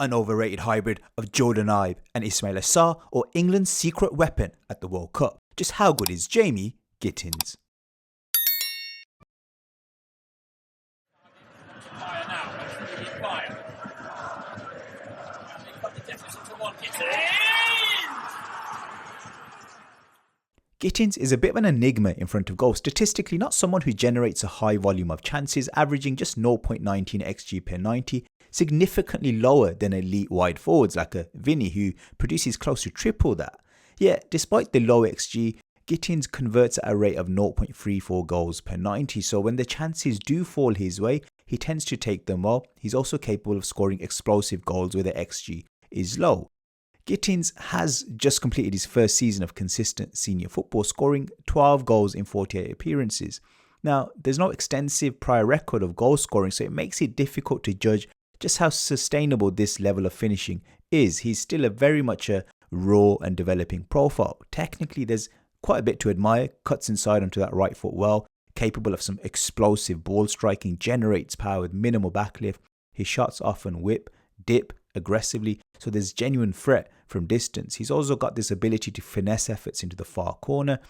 an overrated hybrid of Jordan Ibe and Ismail Assar, or England's secret weapon at the World Cup? Just how good is Jamie Gittens? Gittens is a bit of an enigma in front of goal. Statistically, not someone who generates a high volume of chances, averaging just 0.19 xG per 90, significantly lower than elite wide forwards like a Vinny, who produces close to triple that. Yet, despite the low xG, Gittens converts at a rate of 0.34 goals per 90, so when the chances do fall his way, he tends to take them well. He's also capable of scoring explosive goals where the xG is low. Gittens has just completed his first season of consistent senior football, scoring 12 goals in 48 appearances. Now, there's no extensive prior record of goal scoring, so it makes it difficult to judge just how sustainable this level of finishing is. He's still very much a raw and developing profile. Technically, there's quite a bit to admire. Cuts inside onto that right foot well, capable of some explosive ball striking, generates power with minimal backlift. His shots often whip, dip aggressively, so there's genuine threat from distance. He's also got this ability to finesse efforts into the far corner,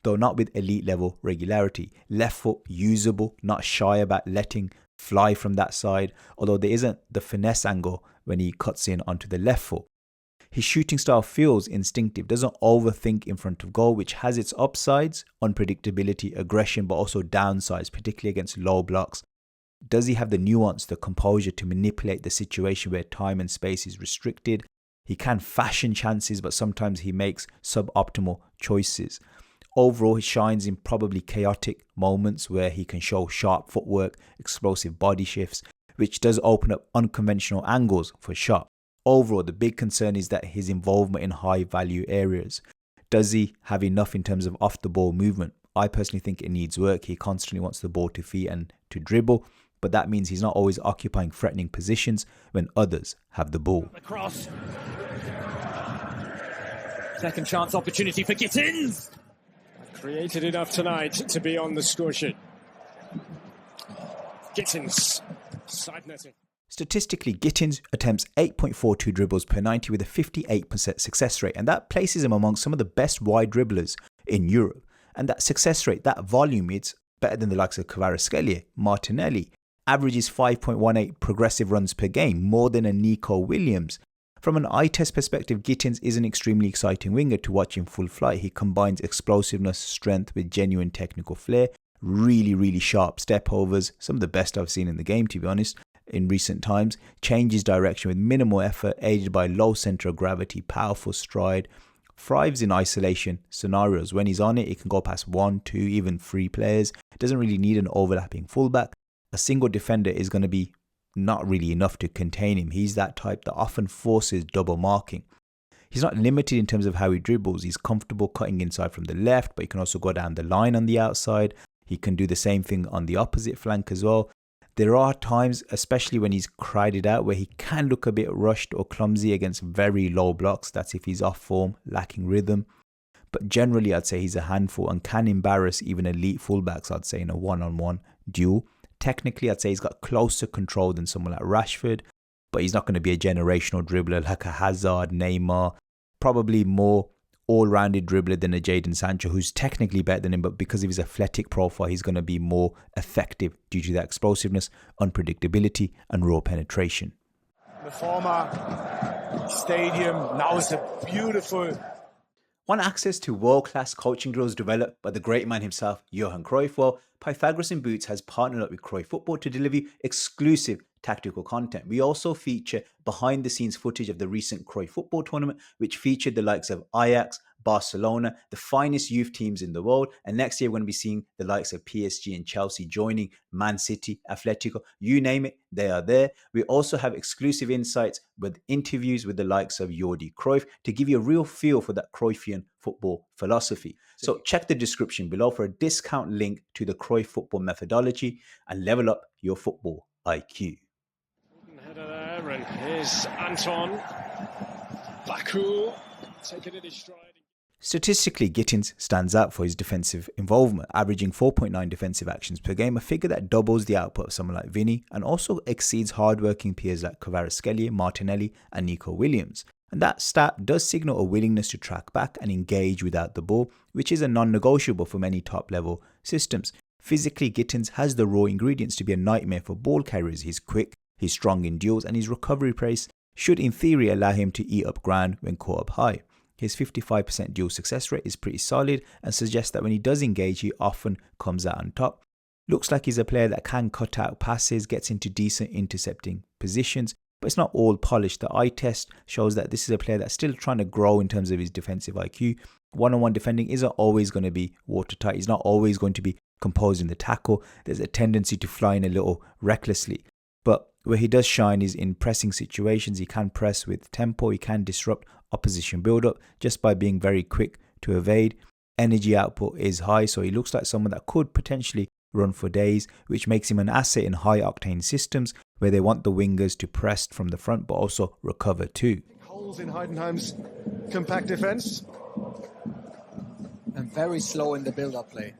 though not with elite level regularity. Left foot usable, not shy about letting fly from that side, although there isn't the finesse angle when he cuts in onto the left foot. His shooting style feels instinctive, doesn't overthink in front of goal, which has its upsides, unpredictability, aggression, but also downsides, particularly against low blocks. Does he have the nuance, the composure to manipulate the situation where time and space is restricted? He can fashion chances, but sometimes he makes suboptimal choices. Overall, he shines in probably chaotic moments where he can show sharp footwork, explosive body shifts, which does open up unconventional angles for shot. Overall, the big concern is that his involvement in high value areas. Does he have enough in terms of off the ball movement? I personally think it needs work. He constantly wants the ball to feet and to dribble, but that means he's not always occupying threatening positions when others have the ball. Across. Second chance opportunity for Gittens. Created enough tonight to be on the score sheet. Gittens, side netting. Statistically, Gittens attempts 8.42 dribbles per 90 with a 58% success rate, and that places him among some of the best wide dribblers in Europe. And that success rate, that volume, it's better than the likes of Kvaratskhelia, Martinelli. Averages 5.18 progressive runs per game, more than a Nico Williams. From an eye test perspective, Gittens is an extremely exciting winger to watch in full flight. He combines explosiveness, strength with genuine technical flair, really sharp step overs, some of the best I've seen in the game, to be honest, in recent times. Changes direction with minimal effort, aided by low centre of gravity, powerful stride. Thrives in isolation scenarios. When he's on it, he can go past 1, 2, even 3 players. Doesn't really need an overlapping fullback. A single defender is going to be not really enough to contain him. He's that type that often forces double marking. He's not limited in terms of how he dribbles. He's comfortable cutting inside from the left, but he can also go down the line on the outside. He can do the same thing on the opposite flank as well. There are times, especially when he's crowded out, where he can look a bit rushed or clumsy against very low blocks. That's if he's off form, lacking rhythm. But generally, I'd say he's a handful and can embarrass even elite fullbacks, I'd say, in a one-on-one duel. Technically, I'd say he's got closer control than someone like Rashford, but he's not going to be a generational dribbler like a Hazard, Neymar. Probably more all-rounded dribbler than a Jadon Sancho, who's technically better than him, but because of his athletic profile, he's going to be more effective due to that explosiveness, unpredictability, and raw penetration. The former stadium now is a beautiful. Want access to world-class coaching drills developed by the great man himself, Johan Cruyff? Well, Pythagoras in Boots has partnered up with Cruyff Football to deliver you exclusive tactical content. We also feature behind-the-scenes footage of the recent Cruyff Football tournament, which featured the likes of Ajax, Barcelona, the finest youth teams in the world. And next year, we're going to be seeing the likes of PSG and Chelsea joining Man City, Atletico, you name it, they are there. We also have exclusive insights with interviews with the likes of Jordi Cruyff to give you a real feel for that Cruyffian football philosophy. So check the description below for a discount link to the Cruyff football methodology and level up your football IQ. Header there, and here's Anton Baku taking it in his stride. Statistically, Gittens stands out for his defensive involvement, averaging 4.9 defensive actions per game, a figure that doubles the output of someone like Vinny and also exceeds hard-working peers like Kvaratskhelia, Martinelli and Nico Williams. And that stat does signal a willingness to track back and engage without the ball, which is a non-negotiable for many top-level systems. Physically, Gittens has the raw ingredients to be a nightmare for ball carriers. He's quick, he's strong in duels, and his recovery pace should in theory allow him to eat up ground when caught up high. His 55% duel success rate is pretty solid and suggests that when he does engage, he often comes out on top. Looks like he's a player that can cut out passes, gets into decent intercepting positions, but it's not all polished. The eye test shows that this is a player that's still trying to grow in terms of his defensive IQ. One-on-one defending isn't always going to be watertight. He's not always going to be composing the tackle. There's a tendency to fly in a little recklessly. But where he does shine is in pressing situations. He can press with tempo. He can disrupt opposition build-up just by being very quick to evade. Energy output is high, so he looks like someone that could potentially run for days, which makes him an asset in high-octane systems where they want the wingers to press from the front but also recover too. Holes in Heidenheim's compact defence. And very slow in the build-up play.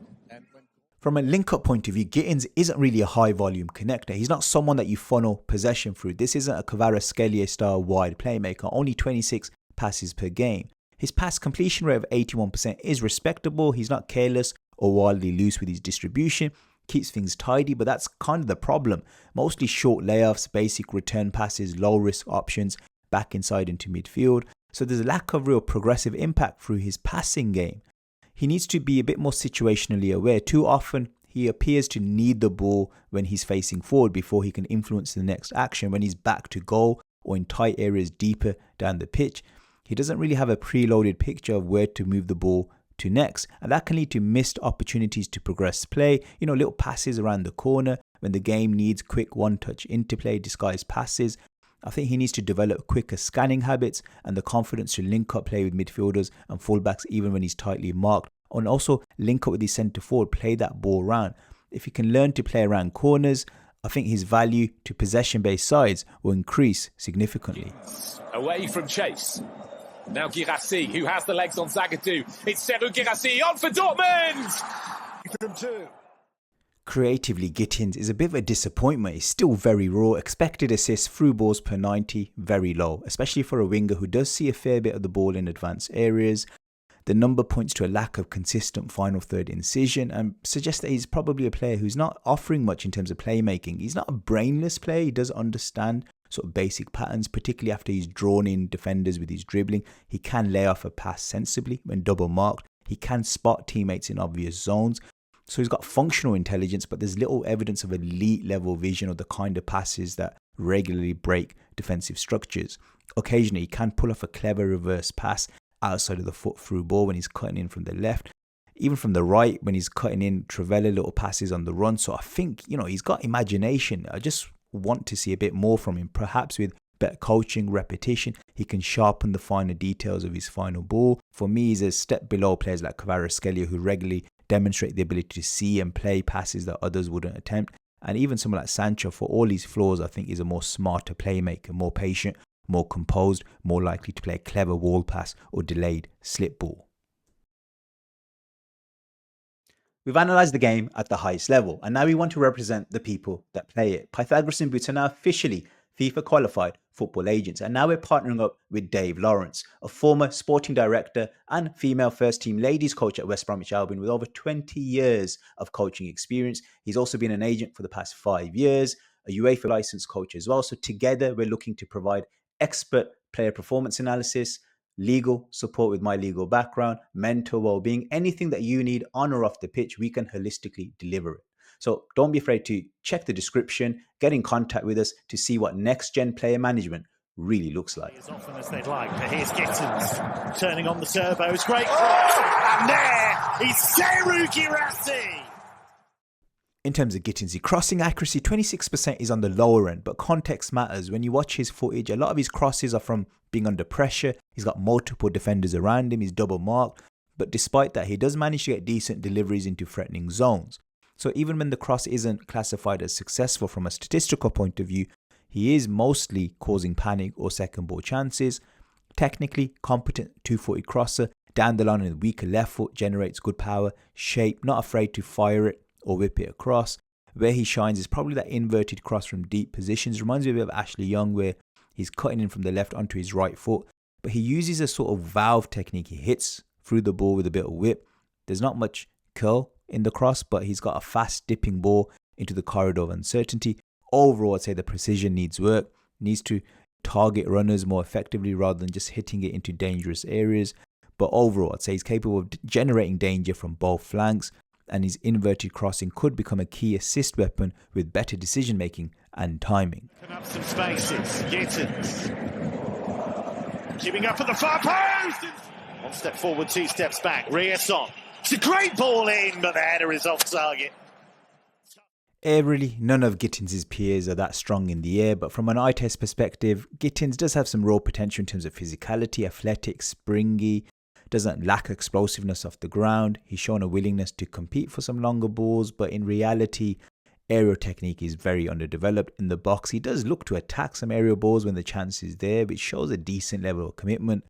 From a link-up point of view, Gittens isn't really a high-volume connector. He's not someone that you funnel possession through. This isn't a Kvaratskhelia style wide playmaker, only 26 passes per game. His pass completion rate of 81% is respectable. He's not careless or wildly loose with his distribution. Keeps things tidy, but that's kind of the problem. Mostly short layoffs, basic return passes, low-risk options, back inside into midfield. So there's a lack of real progressive impact through his passing game. He needs to be a bit more situationally aware. Too often, he appears to need the ball when he's facing forward before he can influence the next action. When he's back to goal or in tight areas deeper down the pitch, he doesn't really have a preloaded picture of where to move the ball to next. And that can lead to missed opportunities to progress play. Little passes around the corner when the game needs quick one-touch interplay, disguised passes. I think he needs to develop quicker scanning habits and the confidence to link up play with midfielders and fullbacks even when he's tightly marked. And also link up with his centre forward, play that ball around. If he can learn to play around corners, I think his value to possession-based sides will increase significantly. Away from Chase. Now Guirassy, who has the legs on Zagadou. It's Serhou Guirassy on for Dortmund! From two. Creatively, Gittens is a bit of a disappointment. He's still very raw. Expected assists through balls per 90, very low, especially for a winger who does see a fair bit of the ball in advanced areas. The number points to a lack of consistent final third incision and suggests that he's probably a player who's not offering much in terms of playmaking. He's not a brainless player. He does understand sort of basic patterns, particularly after he's drawn in defenders with his dribbling. He can lay off a pass sensibly when double marked. He can spot teammates in obvious zones. So he's got functional intelligence, but there's little evidence of elite level vision or the kind of passes that regularly break defensive structures. Occasionally, he can pull off a clever reverse pass outside of the foot through ball when he's cutting in from the left. Even from the right, when he's cutting in Travella little passes on the run. So I think, he's got imagination. I just want to see a bit more from him. Perhaps with better coaching, repetition, he can sharpen the finer details of his final ball. For me, he's a step below players like Kvaratskhelia who regularly demonstrate the ability to see and play passes that others wouldn't attempt. And even someone like Sancho, for all his flaws, I think is a more smarter playmaker, more patient, more composed, more likely to play a clever wall pass or delayed slip ball. We've analysed the game at the highest level, and now we want to represent the people that play it. Pythagoras and Boots are now officially FIFA qualified football agents, and now we're partnering up with Dave Lawrence, a former sporting director and female first team ladies coach at West Bromwich Albion with over 20 years of coaching experience. He's also been an agent for the past 5 years, a UEFA licensed coach as well. So together we're looking to provide expert player performance analysis, legal support with my legal background, mental well-being, anything that you need on or off the pitch, we can holistically deliver it. So don't be afraid to check the description, get in contact with us to see what next-gen player management really looks like. As often as they'd like, but here's Gittens turning on the turbos. Great cross, and there is Serhou Guirassy. In terms of Gittens' crossing accuracy, 26% is on the lower end, but context matters. When you watch his footage, a lot of his crosses are from being under pressure. He's got multiple defenders around him. He's double marked. But despite that, he does manage to get decent deliveries into threatening zones. So even when the cross isn't classified as successful from a statistical point of view, he is mostly causing panic or second ball chances. Technically competent 240 crosser, Down the line on the weaker left foot, generates good power, shape, not afraid to fire it or whip it across. Where he shines is probably that inverted cross from deep positions. Reminds me a bit of Ashley Young, where he's cutting in from the left onto his right foot. But he uses a sort of valve technique. He hits through the ball with a bit of whip. There's not much curl in the cross, but he's got a fast dipping ball into the corridor of uncertainty. Overall, I'd say the precision needs work. Needs to target runners more effectively rather than just hitting it into dangerous areas. But overall, I'd say he's capable of generating danger from both flanks, and his inverted crossing could become a key assist weapon with better decision making and timing. Open up some spaces. Gittens. Keeping up at the far post. 1 step forward, 2 steps back. Riasson. It's a great ball in, but the header is off target. Aerially, none of Gittens' peers are that strong in the air, but from an eye test perspective, Gittens does have some raw potential in terms of physicality, athletic, springy, doesn't lack explosiveness off the ground. He's shown a willingness to compete for some longer balls, but in reality, aerial technique is very underdeveloped in the box. He does look to attack some aerial balls when the chance is there, which shows a decent level of commitment,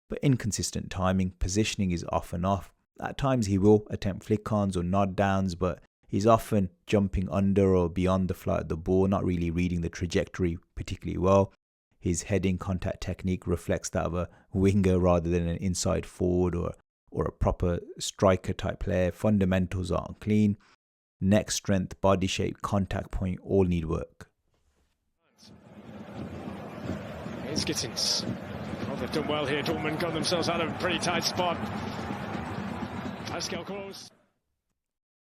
but inconsistent timing. Positioning is off and off. At times he will attempt flick-ons or nod downs, but he's often jumping under or beyond the flight of the ball, not really reading the trajectory particularly well. His heading contact technique reflects that of a winger rather than an inside forward or a proper striker type player. Fundamentals aren't clean. Neck strength, body shape, contact point all need work. Here's Gittens. Oh, they've done well here. Dortmund got themselves out of a pretty tight spot. Pascal Gross.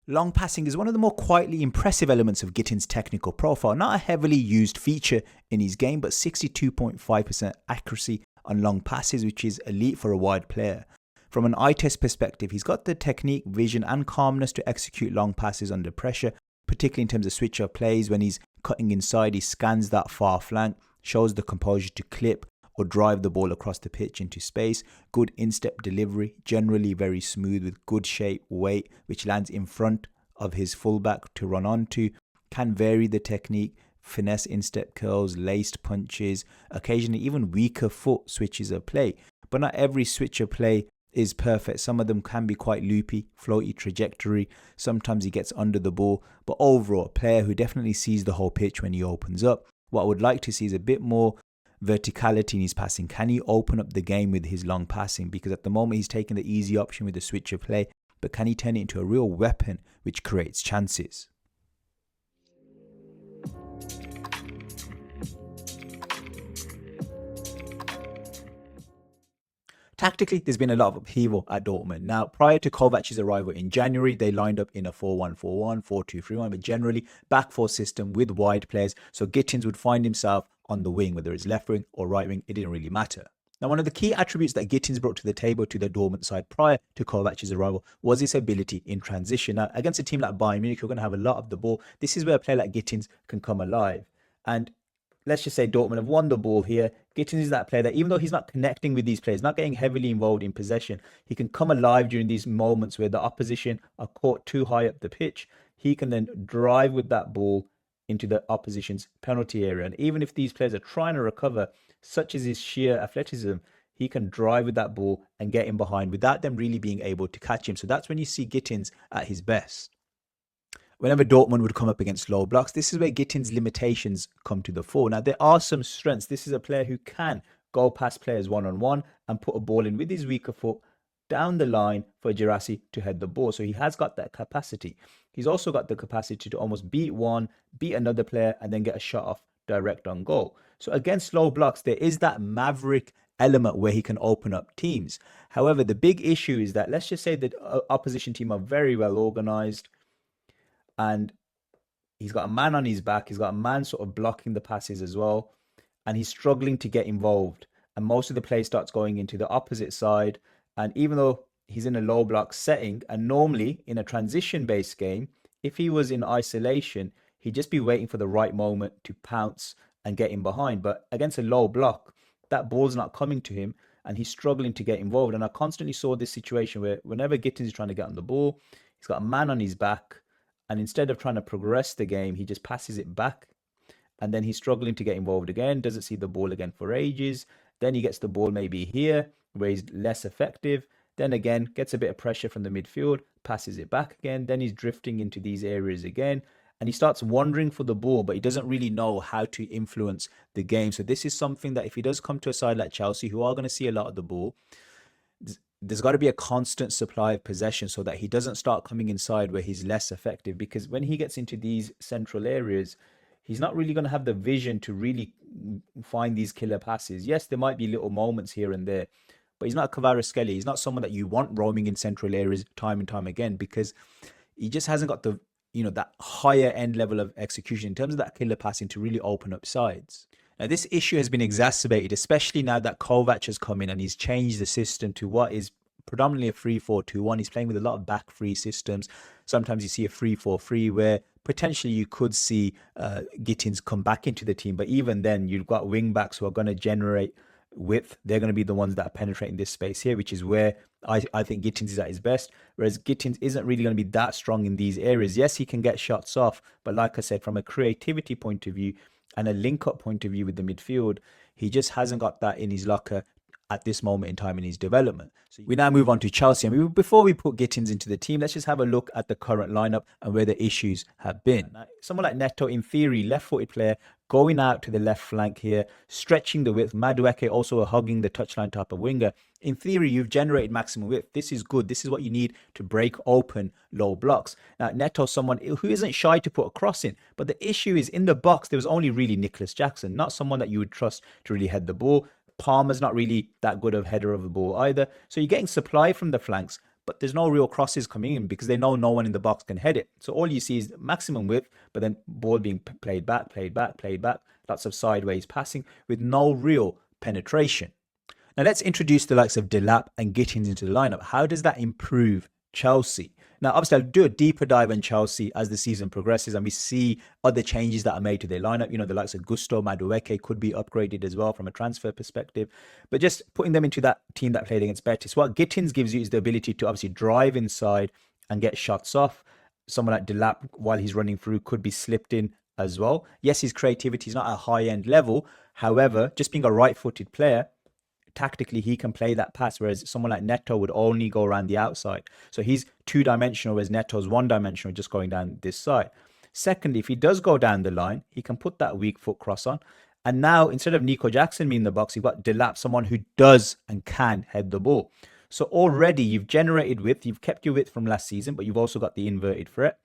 Long passing is one of the more quietly impressive elements of Gittens' technical profile. Not a heavily used feature in his game, but 62.5% accuracy on long passes, which is elite for a wide player. From an eye test perspective, he's got the technique, vision and calmness to execute long passes under pressure, particularly in terms of switch of plays. When he's cutting inside, he scans that far flank, shows the composure to clip or drive the ball across the pitch into space. Good instep delivery, generally very smooth with good shape, weight, which lands in front of his fullback to run onto. Can vary the technique, finesse instep curls, laced punches, occasionally even weaker foot switches of play. But not every switch of play is perfect. Some of them can be quite loopy, floaty trajectory. Sometimes he gets under the ball. But overall, a player who definitely sees the whole pitch when he opens up. What I would like to see is a bit more verticality in his passing. Can he open up the game with his long passing? Because at the moment he's taking the easy option with the switch of play, but can he turn it into a real weapon which creates chances? Tactically, there's been a lot of upheaval at Dortmund. Now, prior to Kovac's arrival in January, they lined up in a 4-1-4-1, 4-2-3-1, but generally back four system with wide players. So Gittens would find himself on the wing, whether it's left wing or right wing, it didn't really matter. Now, one of the key attributes that Gittens brought to the table to the Dortmund side prior to Kovac's arrival was his ability in transition. Now, against a team like Bayern Munich, you're going to have a lot of the ball. This is where a player like Gittens can come alive. And let's just say Dortmund have won the ball here. Gittens is that player that even though he's not connecting with these players, not getting heavily involved in possession, he can come alive during these moments where the opposition are caught too high up the pitch. He can then drive with that ball into the opposition's penalty area. And even if these players are trying to recover, such as his sheer athleticism, he can drive with that ball and get in behind without them really being able to catch him. So that's when you see Gittens at his best. Whenever Dortmund would come up against low blocks, this is where Gittens' limitations come to the fore. Now, there are some strengths. This is a player who can go past players one-on-one and put a ball in with his weaker foot down the line for Girassi to head the ball. So he has got that capacity. He's also got the capacity to almost beat another player, and then get a shot off direct on goal. So against low blocks, there is that maverick element where he can open up teams. However, the big issue is that, let's just say the opposition team are very well organized, and he's got a man on his back. He's got a man sort of blocking the passes as well. And he's struggling to get involved. And most of the play starts going into the opposite side. And even though he's in a low block setting, and normally in a transition-based game, if he was in isolation, he'd just be waiting for the right moment to pounce and get in behind. But against a low block, that ball's not coming to him, and he's struggling to get involved. And I constantly saw this situation where whenever Gittens is trying to get on the ball, he's got a man on his back. And instead of trying to progress the game, he just passes it back. And then he's struggling to get involved again, doesn't see the ball again for ages. Then he gets the ball maybe here, where he's less effective. Then again, gets a bit of pressure from the midfield, passes it back again. Then he's drifting into these areas again. And he starts wandering for the ball, but he doesn't really know how to influence the game. So this is something that if he does come to a side like Chelsea, who are going to see a lot of the ball, there's got to be a constant supply of possession so that he doesn't start coming inside where he's less effective. Because when he gets into these central areas, he's not really going to have the vision to really find these killer passes. Yes, there might be little moments here and there, but he's not Kvaratskhelia. He's not someone that you want roaming in central areas time and time again, because he just hasn't got the, that higher end level of execution in terms of that killer passing to really open up sides. Now, this issue has been exacerbated, especially now that Kovac has come in and he's changed the system to what is predominantly a 3-4-2-1. He's playing with a lot of back three systems. Sometimes you see a 3-4-3 where potentially you could see Gittens come back into the team. But even then, you've got wing backs who are going to generate width. They're going to be the ones that are penetrating this space here, which is where I think Gittens is at his best. Whereas Gittens isn't really going to be that strong in these areas. Yes, he can get shots off. But like I said, from a creativity point of view and a link-up point of view with the midfield, he just hasn't got that in his locker at this moment in time in his development. So we now move on to Chelsea. And before we put Gittens into the team, let's just have a look at the current lineup and where the issues have been. Now, someone like Neto, in theory, left-footed player, going out to the left flank here, stretching the width. Madueke also a hugging the touchline type of winger. In theory, you've generated maximum width. This is good. This is what you need to break open low blocks. Now, Neto, someone who isn't shy to put a cross in. But the issue is in the box, there was only really Nicholas Jackson, not someone that you would trust to really head the ball. Palmer's not really that good of header of the ball either. So you're getting supply from the flanks, but there's no real crosses coming in because they know no one in the box can head it. So all you see is maximum width, but then ball being played back. Lots of sideways passing with no real penetration. Now let's introduce the likes of Delap and Gittens into the lineup. How does that improve Chelsea? Now, obviously, I'll do a deeper dive on Chelsea as the season progresses and we see other changes that are made to their lineup. The likes of Gusto, Madueke could be upgraded as well from a transfer perspective. But just putting them into that team that played against Betis, what Gittens gives you is the ability to obviously drive inside and get shots off. Someone like Delap, while he's running through, could be slipped in as well. Yes, his creativity is not at a high-end level. However, just being a right-footed player, tactically he can play that pass, whereas someone like Neto would only go around the outside. So he's two-dimensional, whereas Neto's one-dimensional, just going down this side. Secondly, if he does go down the line, he can put that weak foot cross on. And now, instead of Nico Jackson being in the box, you've got Delap, someone who does and can head the ball. So already you've generated width, you've kept your width from last season, but you've also got the inverted threat.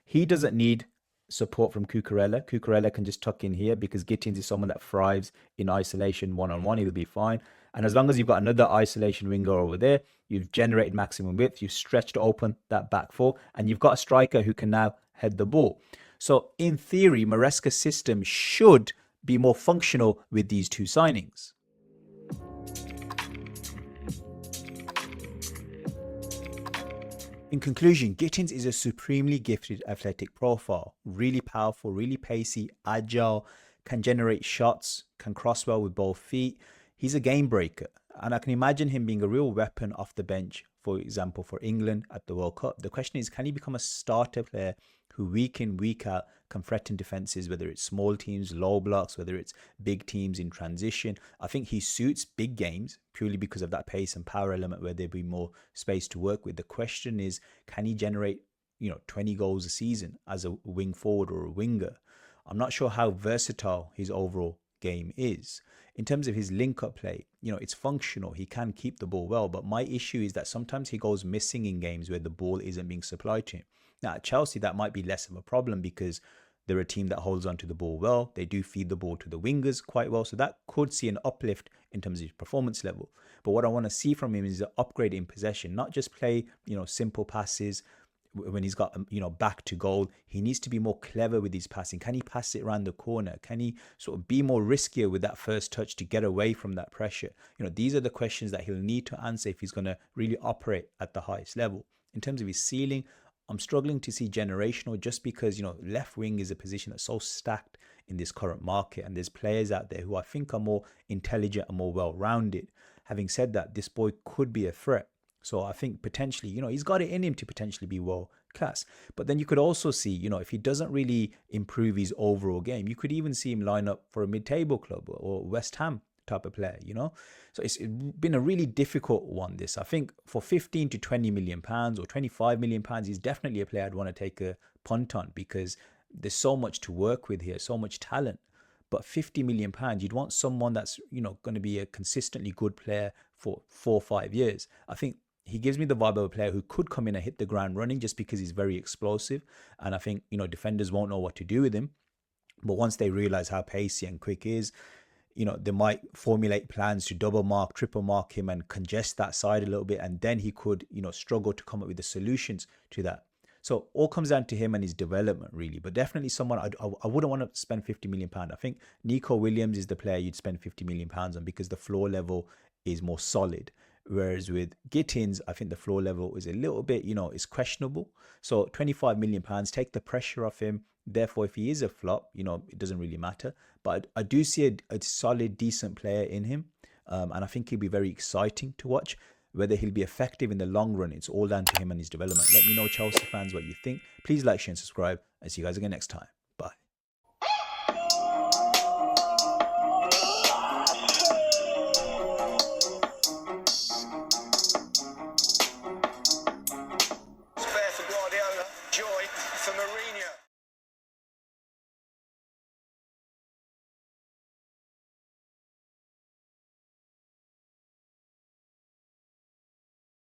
He doesn't need support from Cucurella. Cucurella can just tuck in here because Gittens is someone that thrives in isolation one-on-one. He'll be fine. And as long as you've got another isolation winger over there, you've generated maximum width, you've stretched open that back four, and you've got a striker who can now head the ball. So in theory, Maresca's system should be more functional with these two signings. In conclusion, Gittens is a supremely gifted athletic profile. Really powerful, really pacey, agile, can generate shots, can cross well with both feet. He's a game breaker, and I can imagine him being a real weapon off the bench, for example, for England at the World Cup. The question is, can he become a starter player who week in, week out can threaten defenses, whether it's small teams, low blocks, whether it's big teams in transition? I think he suits big games purely because of that pace and power element where there'll be more space to work with. The question is, can he generate 20 goals a season as a wing forward or a winger? I'm not sure how versatile his overall game is. In terms of his link-up play, it's functional. He can keep the ball well, but my issue is that sometimes he goes missing in games where the ball isn't being supplied to him. Now, at Chelsea, that might be less of a problem because they're a team that holds onto the ball well. They do feed the ball to the wingers quite well, so that could see an uplift in terms of his performance level. But what I want to see from him is an upgrade in possession, not just play, simple passes when he's got, back to goal. He needs to be more clever with his passing. Can he pass it around the corner? Can he sort of be more riskier with that first touch to get away from that pressure? These are the questions that he'll need to answer if he's going to really operate at the highest level. In terms of his ceiling, I'm struggling to see generational just because, left wing is a position that's so stacked in this current market. And there's players out there who I think are more intelligent and more well-rounded. Having said that, this boy could be a threat. So I think potentially, he's got it in him to potentially be world class. But then you could also see, if he doesn't really improve his overall game, you could even see him line up for a mid-table club or West Ham, type of player, you know. So it's been a really difficult one, this. I think for 15 to 20 million pounds or 25 million pounds, he's definitely a player I'd want to take a punt on, because there's so much to work with here, so much talent. But 50 million pounds, you'd want someone that's, you know, going to be a consistently good player for 4 or 5 years. I think he gives me the vibe of a player who could come in and hit the ground running, just because he's very explosive. And I think, you know, defenders won't know what to do with him. But once they realize how pacey and quick he is, you know, they might formulate plans to double mark, triple mark him and congest that side a little bit. And then he could, you know, struggle to come up with the solutions to that. So all comes down to him and his development, really. But definitely someone I wouldn't want to spend 50 million pounds. I think Nico Williams is the player you'd spend 50 million pounds on, because the floor level is more solid. Whereas with Gittens, I think the floor level is a little bit, you know, it's questionable. So 25 million pounds, take the pressure off him. Therefore, if he is a flop, you know, it doesn't really matter. But I do see a solid, decent player in him. And I think he'll be very exciting to watch. Whether he'll be effective in the long run, it's all down to him and his development. Let me know, Chelsea fans, what you think. Please like, share and subscribe. I'll see you guys again next time.